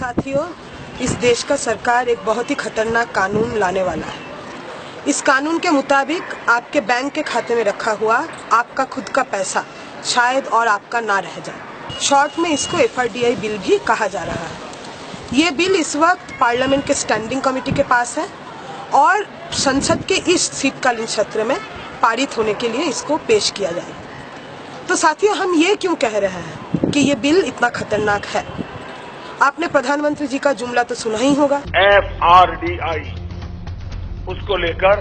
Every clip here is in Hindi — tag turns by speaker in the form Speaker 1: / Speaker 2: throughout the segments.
Speaker 1: साथियों, इस देश का सरकार एक बहुत ही खतरनाक कानून लाने वाला है। इस कानून के मुताबिक आपके बैंक के खाते में रखा हुआ आपका खुद का पैसा शायद और आपका ना रह जाए। शॉर्ट में इसको FRDI बिल भी कहा जा रहा है। ये बिल इस वक्त पार्लियामेंट के स्टैंडिंग कमेटी के पास है और संसद के इस शीतकालीन सत्र में पारित होने के लिए इसको पेश किया जाएगा। तो साथियों, हम ये क्यों कह रहे हैं कि ये बिल इतना खतरनाक है? आपने प्रधानमंत्री जी का जुमला तो सुना ही होगा।
Speaker 2: FRDI, उसको लेकर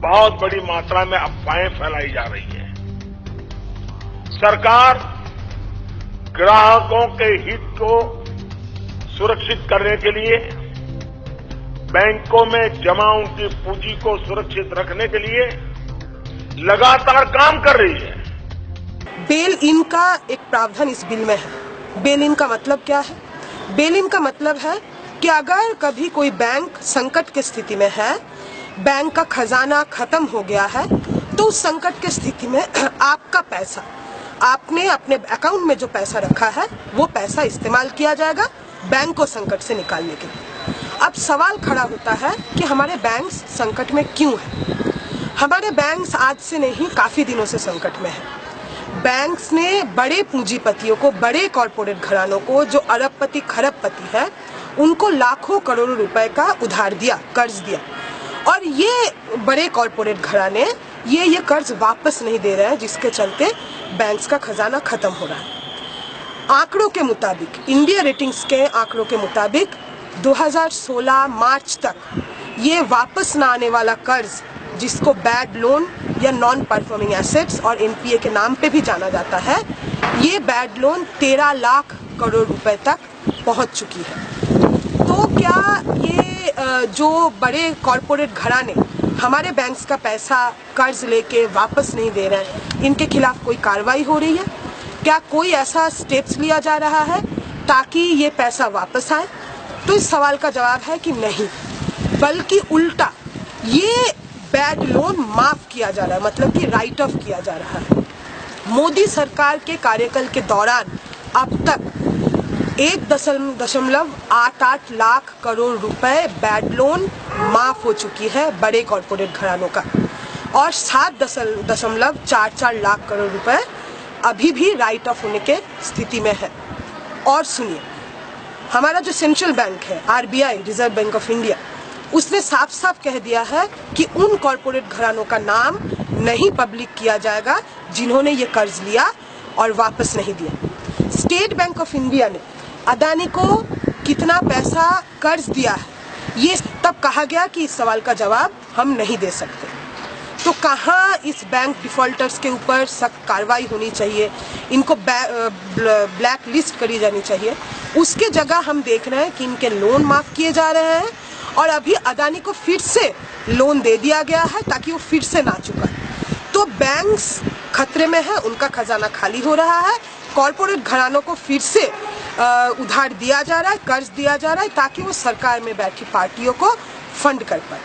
Speaker 2: बहुत बड़ी मात्रा में अफवाहें फैलाई जा रही है। सरकार ग्राहकों के हित को सुरक्षित करने के लिए बैंकों में जमा उनकी पूंजी को सुरक्षित रखने के लिए लगातार काम कर रही है।
Speaker 1: बेल इन का एक प्रावधान इस बिल में है। बेल इन का मतलब क्या है? बेल इन का मतलब है कि अगर कभी कोई बैंक संकट की स्थिति में है, बैंक का खजाना खत्म हो गया है, तो उस संकट की स्थिति में आपका पैसा, आपने अपने अकाउंट में जो पैसा रखा है वो पैसा इस्तेमाल किया जाएगा बैंक को संकट से निकालने के लिए। अब सवाल खड़ा होता है कि हमारे बैंक संकट में क्यों है? हमारे बैंक आज से नहीं, काफी दिनों से संकट में है। बैंक्स ने बड़े पूंजीपतियों को, बड़े कॉरपोरेट घरानों को, जो अरबपति खरबपति है, उनको लाखों करोड़ों रुपए का उधार दिया, कर्ज दिया, और ये बड़े कॉरपोरेट घराने ये कर्ज वापस नहीं दे रहे हैं, जिसके चलते बैंक्स का खजाना खत्म हो रहा है। आंकड़ों के मुताबिक, इंडिया रेटिंग्स के आंकड़ों के मुताबिक 2016 मार्च तक ये वापस ना आने वाला कर्ज, जिसको बैड लोन या नॉन परफॉर्मिंग एसेट्स और NPA के नाम पे भी जाना जाता है, ये बैड लोन 13 लाख करोड़ रुपए तक पहुंच चुकी है। तो क्या ये जो बड़े कॉरपोरेट घराने हमारे बैंक्स का पैसा कर्ज लेके वापस नहीं दे रहे हैं, इनके खिलाफ कोई कार्रवाई हो रही है? क्या कोई ऐसा स्टेप्स लिया जा रहा है ताकि ये पैसा वापस आए? तो इस सवाल का जवाब है कि नहीं, बल्कि उल्टा ये बैड लोन माफ किया जा रहा है, मतलब कि राइट ऑफ किया जा रहा है। मोदी सरकार के कार्यकाल के दौरान अब तक 1.88 लाख करोड़ रुपए बैड लोन माफ हो चुकी है बड़े कॉरपोरेट घरानों का, और 7.44 लाख करोड़ रुपए अभी भी राइट ऑफ होने के स्थिति में है। और सुनिए, हमारा जो सेंट्रल बैंक है, RBI, reserve bank of India, उसने साफ साफ कह दिया है कि उन कॉरपोरेट घरानों का नाम नहीं पब्लिक किया जाएगा जिन्होंने ये कर्ज लिया और वापस नहीं दिया। स्टेट बैंक ऑफ इंडिया ने अदानी को कितना पैसा कर्ज दिया है, ये तब कहा गया कि इस सवाल का जवाब हम नहीं दे सकते। तो कहाँ इस बैंक डिफॉल्टर्स के ऊपर सख्त कार्रवाई होनी चाहिए, इनको ब्लैक लिस्ट करी जानी चाहिए, उसके जगह हम देख रहे हैं कि इनके लोन माफ किए जा रहे हैं और अभी अदानी को फिर से लोन दे दिया गया है ताकि वो फिर से ना चुकाए। तो बैंक्स खतरे में है, उनका खजाना खाली हो रहा है, कॉरपोरेट घरानों को फिर से उधार दिया जा रहा है, कर्ज दिया जा रहा है, ताकि वो सरकार में बैठी पार्टियों को फंड कर पाए।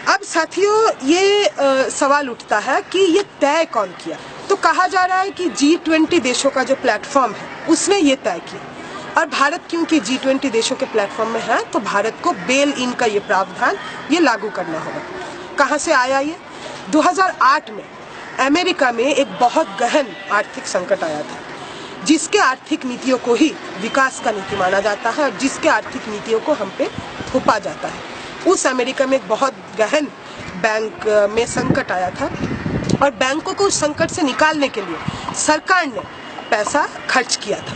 Speaker 1: अब साथियों, ये सवाल उठता है कि ये तय कौन किया? तो कहा जा रहा है कि G20 देशों का जो प्लेटफॉर्म है उसने ये तय किया, और भारत क्योंकि G20 देशों के प्लेटफॉर्म में है, तो भारत को बेल इन का ये प्रावधान ये लागू करना होगा। कहाँ से आया ये? 2008 में अमेरिका में एक बहुत गहन आर्थिक संकट आया था, जिसके आर्थिक नीतियों को ही विकास का नीति माना जाता है और जिसके आर्थिक नीतियों को हम पे थोपा जाता है। उस अमेरिका में एक बहुत गहन बैंक में संकट आया था, और बैंकों को उस संकट से निकालने के लिए सरकार ने पैसा खर्च किया था।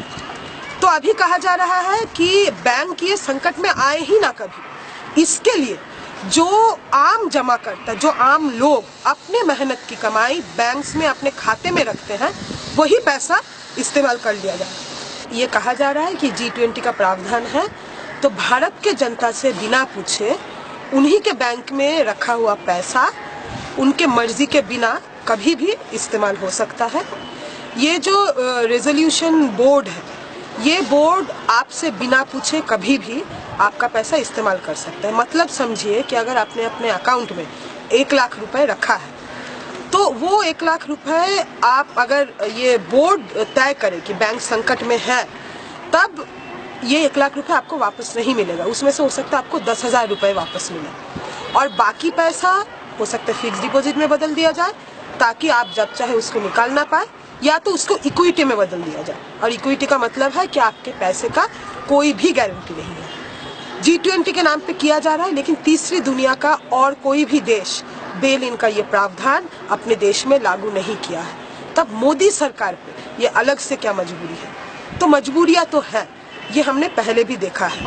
Speaker 1: तो अभी कहा जा रहा है कि बैंक ये संकट में आए ही ना कभी, इसके लिए जो आम जमाकर्ता, जो आम लोग अपने मेहनत की कमाई बैंक्स में अपने खाते में रखते हैं, वही पैसा इस्तेमाल कर लिया जाए। ये कहा जा रहा है कि G20 का प्रावधान है, तो भारत के जनता से बिना पूछे उन्हीं के बैंक में रखा हुआ पैसा उनके मर्जी के बिना कभी भी इस्तेमाल हो सकता है। ये जो रेजोल्यूशन बोर्ड है, ये बोर्ड आपसे बिना पूछे कभी भी आपका पैसा इस्तेमाल कर सकता है। मतलब समझिए कि अगर आपने अपने अकाउंट में 1 लाख रुपए रखा है, तो वो 1 लाख रुपए आप, अगर ये बोर्ड तय करे कि बैंक संकट में है, तब ये 1 लाख रुपए आपको वापस नहीं मिलेगा, उसमें से हो सकता है आपको 10,000 रुपए वापस मिले और बाकी पैसा हो सकता है फिक्स डिपॉजिट में बदल दिया जाए ताकि आप जब चाहे उसको निकाल ना पाए, या तो उसको इक्विटी में बदल दिया जाए। और इक्विटी का मतलब है कि आपके पैसे का कोई भी गारंटी नहीं है। G20 के नाम पे किया जा रहा है, लेकिन तीसरी दुनिया का और कोई भी देश बेल इन का ये प्रावधान अपने देश में लागू नहीं किया है। तब मोदी सरकार पे ये अलग से क्या मजबूरी है? तो मजबूरियां तो है, ये हमने पहले भी देखा है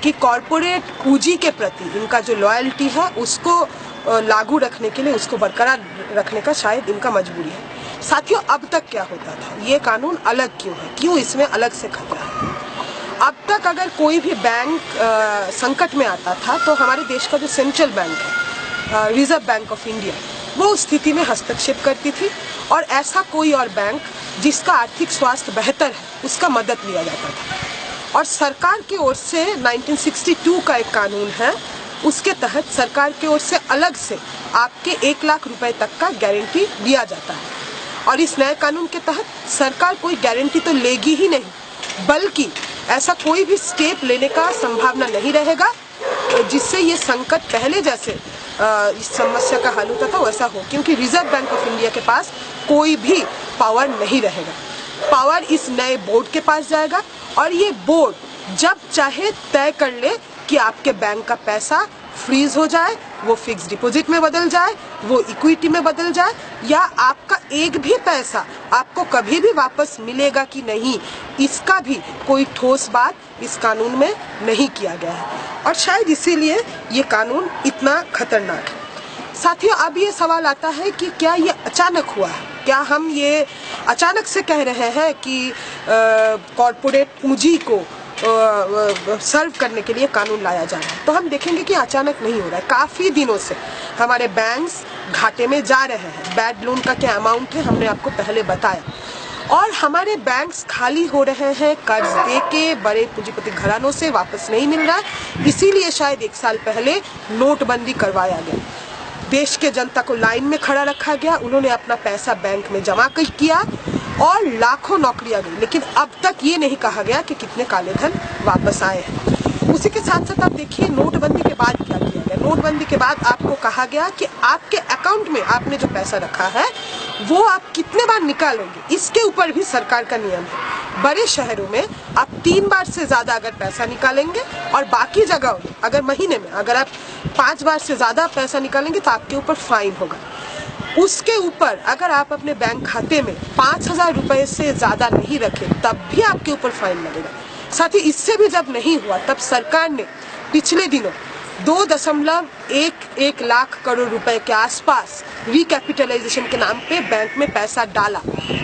Speaker 1: कि कॉरपोरेट पूंजी के प्रति इनका जो लॉयल्टी है उसको लागू रखने के लिए, उसको बरकरार रखने का शायद इनका मजबूरी है। साथियों, अब तक क्या होता था? ये कानून अलग क्यों है? क्यों इसमें अलग से खतरा है? अब तक अगर कोई भी बैंक संकट में आता था तो हमारे देश का जो सेंट्रल बैंक है, रिजर्व बैंक ऑफ इंडिया, वो उस स्थिति में हस्तक्षेप करती थी और ऐसा कोई और बैंक जिसका आर्थिक स्वास्थ्य बेहतर है उसका मदद लिया जाता था। और सरकार की ओर से 1962 का एक कानून है, उसके तहत सरकार की ओर से अलग से आपके 1 लाख रुपए तक का गारंटी दिया जाता है। और इस नए कानून के तहत सरकार कोई गारंटी तो लेगी ही नहीं, बल्कि ऐसा कोई भी स्टेप लेने का संभावना नहीं रहेगा जिससे ये संकट पहले जैसे इस समस्या का हल होता था वैसा हो, क्योंकि रिजर्व बैंक ऑफ इंडिया के पास कोई भी पावर नहीं रहेगा। पावर इस नए बोर्ड के पास जाएगा और ये बोर्ड जब चाहे तय कर ले कि आपके बैंक का पैसा फ्रीज हो जाए, वो फिक्स डिपॉजिट में बदल जाए, वो इक्विटी में बदल जाए, या आपका एक भी पैसा आपको कभी भी वापस मिलेगा कि नहीं, इसका भी कोई ठोस बात इस कानून में नहीं किया गया है। और शायद इसीलिए ये कानून इतना खतरनाक है। साथियों, अब ये सवाल आता है कि क्या ये अचानक हुआ है? क्या हम ये अचानक से कह रहे हैं कि कॉर्पोरेट पूंजी को सर्व करने के लिए कानून लाया जा रहा है? तो हम देखेंगे कि अचानक नहीं हो रहा है। काफी दिनों से हमारे बैंक्स घाटे में जा रहे हैं। बैड लोन का क्या अमाउंट है हमने आपको पहले बताया, और हमारे बैंक्स खाली हो रहे हैं, कर्ज देके बड़े पूंजीपति घरानों से वापस नहीं मिल रहा है। इसीलिए शायद 1 साल पहले नोटबंदी करवाया गया, देश के जनता को लाइन में खड़ा रखा गया, उन्होंने अपना पैसा बैंक में जमा किया और लाखों नौकरियां गई। लेकिन अब तक ये नहीं कहा गया कि कितने काले धन वापस आए हैं। उसी के साथ साथ आप देखिए नोटबंदी के बाद क्या किया गया। नोटबंदी के बाद आपको कहा गया कि आपके अकाउंट में आपने जो पैसा रखा है वो आप कितने बार निकालेंगे, इसके ऊपर भी सरकार का नियम है। बड़े शहरों में आप 3 बार से ज्यादा अगर पैसा निकालेंगे और बाकी जगहों में अगर महीने में अगर आप 5 बार से ज्यादा पैसा निकालेंगे तो आपके ऊपर फाइन होगा। उसके ऊपर अगर आप अपने बैंक खाते में 5,000 रुपए से ज्यादा नहीं रखे तब भी आपके ऊपर फाइन लगेगा। साथ ही इससे भी जब नहीं हुआ तब सरकार ने पिछले दिनों 2.11 लाख करोड़ रुपए के आसपास रिकैपिटलाइजेशन के नाम पे बैंक में पैसा डाला।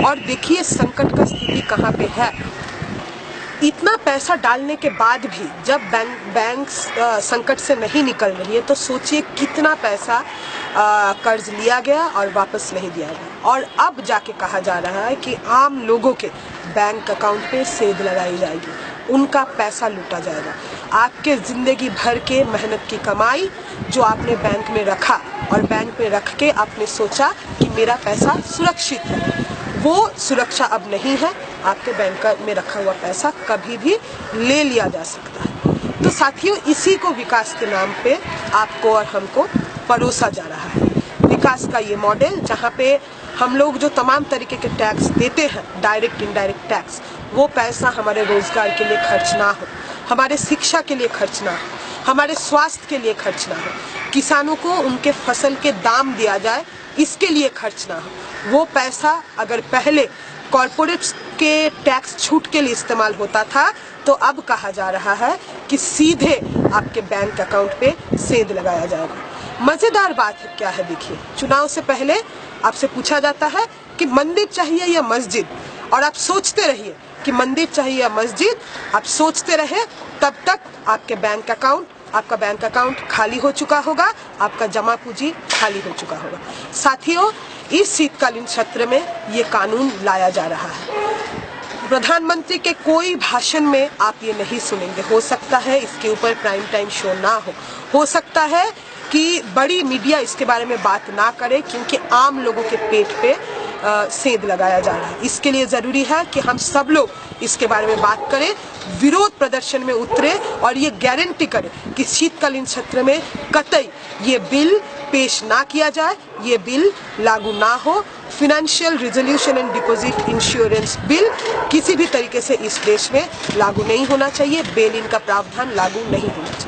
Speaker 1: और देखिए संकट का स्थिति कहाँ पे है। इतना पैसा डालने के बाद भी जब बैंक संकट से नहीं निकल रही है तो सोचिए कितना पैसा कर्ज लिया गया और वापस नहीं दिया गया। और अब जाके कहा जा रहा है कि आम लोगों के बैंक अकाउंट पे सेध लगाई जाएगी, उनका पैसा लूटा जाएगा। आपके जिंदगी भर के मेहनत की कमाई जो आपने बैंक में रखा और बैंक में रख के आपने सोचा कि मेरा पैसा सुरक्षित है, वो सुरक्षा अब नहीं है। आपके बैंक में रखा हुआ पैसा कभी भी ले लिया जा सकता है। तो साथियों, इसी को विकास के नाम पे आपको और हमको परोसा जा रहा है। विकास का ये मॉडल जहाँ पे हम लोग जो तमाम तरीके के टैक्स देते हैं, डायरेक्ट इनडायरेक्ट टैक्स, वो पैसा हमारे रोजगार के लिए खर्च ना हो, हमारे शिक्षा के लिए खर्च ना हो, हमारे स्वास्थ्य के लिए खर्च ना हो, किसानों को उनके फसल के दाम दिया जाए इसके लिए खर्च ना हो। वो पैसा अगर पहले कॉर्पोरेट्स के टैक्स छूट के लिए इस्तेमाल होता था तो अब कहा जा रहा है कि सीधे आपके बैंक अकाउंट पे सेध लगाया जाएगा। मजेदार बात है क्या है, देखिए चुनाव से पहले आपसे पूछा जाता है कि मंदिर चाहिए या मस्जिद, और आप सोचते रहिए कि मंदिर चाहिए या मस्जिद। आप सोचते रहे तब तक आपका बैंक अकाउंट खाली हो चुका होगा, आपका जमा पूंजी खाली हो चुका होगा। साथियों, इस शीतकालीन सत्र में ये कानून लाया जा रहा है। प्रधानमंत्री के कोई भाषण में आप ये नहीं सुनेंगे। हो सकता है इसके ऊपर प्राइम टाइम शो ना हो सकता है कि बड़ी मीडिया इसके बारे में बात ना करे, क्योंकि आम लोगों के पेट पे सेंध लगाया जा रहा है। इसके लिए जरूरी है कि हम सब लोग इसके बारे में बात करें, विरोध प्रदर्शन में उतरे और ये गारंटी करें कि शीतकालीन सत्र में कतई ये बिल पेश ना किया जाए, ये बिल लागू ना हो। Financial resolution and deposit insurance bill किसी भी तरीके से इस देश में लागू नहीं होना चाहिए। बेल इन का प्रावधान लागू नहीं होना चाहिए।